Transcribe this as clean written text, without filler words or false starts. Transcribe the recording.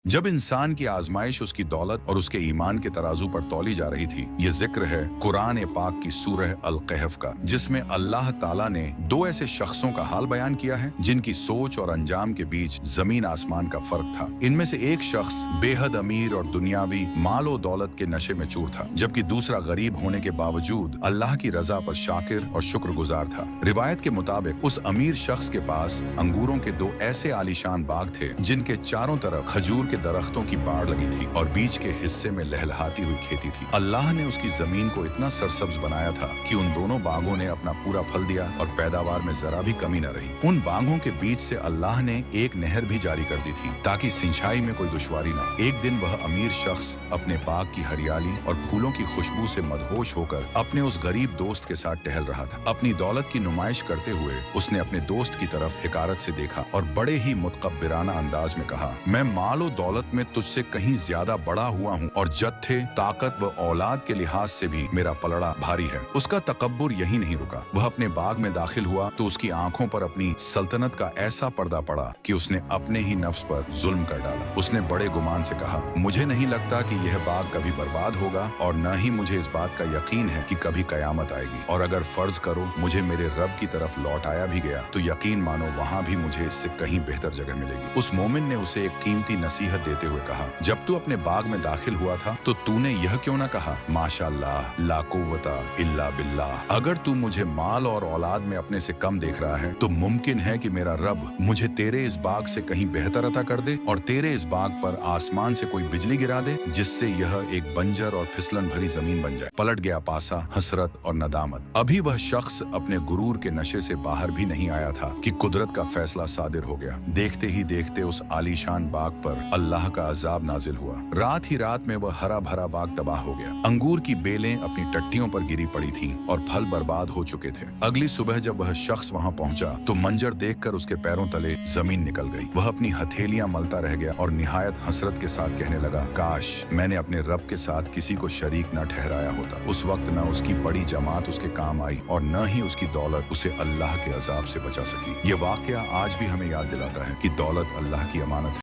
जब इंसान की आजमाइश उसकी दौलत और उसके ईमान के तराजू पर तौली जा रही थी, ये जिक्र है कुरान पाक की सूरह अल कहफ का, जिसमें अल्लाह ताला ने दो ऐसे शख्सों का हाल बयान किया है जिनकी सोच और अंजाम के बीच जमीन आसमान का फर्क था। इनमें से एक शख्स बेहद अमीर और दुनियावी मालो दौलत के नशे में चूर था, जबकि दूसरा गरीब होने के बावजूद अल्लाह की रजा पर शाकिर और शुक्रगुजार था। रिवायत के मुताबिक उस अमीर शख्स के पास अंगूरों के दो ऐसे आलीशान बाग थे जिनके चारों तरफ खजूर के दरख्तों की बाढ़ लगी थी और बीच के हिस्से में लहलहाती हुई खेती थी। अल्लाह ने उसकी जमीन को इतना सरसब्ज बनाया था कि उन दोनों बागों ने अपना पूरा फल दिया और पैदावार में जरा भी कमी न रही। उन बागों के बीच से अल्लाह ने एक नहर भी जारी कर दी थी ताकि सिंचाई में कोई दुश्वारी न हो। एक दिन वह अमीर शख्स अपने बाग की हरियाली और फूलों की खुशबू से मदहोश होकर अपने उस गरीब दोस्त के साथ टहल रहा था। अपनी दौलत की नुमाइश करते हुए उसने अपने दोस्त की तरफ हिकारत से देखा और बड़े ही मुतकब्बिराना अंदाज में कहा, मैं मालो दौलत में तुझसे कहीं ज्यादा बड़ा हुआ हूँ और जत्थे, ताकत व औलाद के लिहाज से भी मेरा पलड़ा भारी है। उसका तकब्बुर यही नहीं रुका। वह अपने बाग में दाखिल हुआ तो उसकी आंखों पर अपनी सल्तनत का ऐसा पर्दा पड़ा कि उसने अपने ही नफ्स पर जुल्म कर डाला। उसने बड़े गुमान से कहा, मुझे नहीं लगता कि यह बाग कभी बर्बाद होगा और न ही मुझे इस बात का यकीन है कि कभी कयामत आएगी, और अगर फर्ज करो मुझे मेरे रब की तरफ लौट आया भी गया तो यकीन मानो वहाँ भी मुझे इससे कहीं बेहतर जगह मिलेगी। उस मोमिन ने उसे एक कीमती नसीहत देते हुए कहा, जब तू अपने बाग में दाखिल हुआ था तो तूने यह क्यों ना कहा, माशाअल्लाह ला कुव्वता इल्ला बिल्लाह। अगर तू मुझे माल और औलाद में अपने से कम देख रहा है तो मुमकिन है कि मेरा रब मुझे तेरे इस बाग से कहीं बेहतर अता कर दे और तेरे इस बाग पर आसमान से कोई बिजली गिरा दे जिससे यह एक बंजर और फिसलन भरी जमीन बन जाए। पलट गया पासा हसरत और नदामत। अभी वह शख्स अपने गुरूर के नशे से बाहर भी नहीं आया था कि कुदरत का फैसला सादिर हो गया। देखते ही देखते उस आलीशान बाग पर अल्लाह का अजाब नाजिल हुआ। रात ही रात में वह हरा भरा बाग तबाह हो गया। अंगूर की बेलें अपनी टट्टियों पर गिरी पड़ी थीं और फल बर्बाद हो चुके थे। अगली सुबह जब वह शख्स वहां पहुंचा तो मंजर देखकर उसके पैरों तले जमीन निकल गई। वह अपनी हथेलियां मलता रह गया और निहायत हसरत के साथ कहने लगा, काश मैंने अपने रब के साथ किसी को शरीक न ठहराया होता। उस वक्त न उसकी बड़ी जमात उसके काम आई और न ही उसकी दौलत उसे अल्लाह के अजाब से बचा सकी। ये वाकया आज भी हमें याद दिलाता है कि दौलत अल्लाह की अमानत है।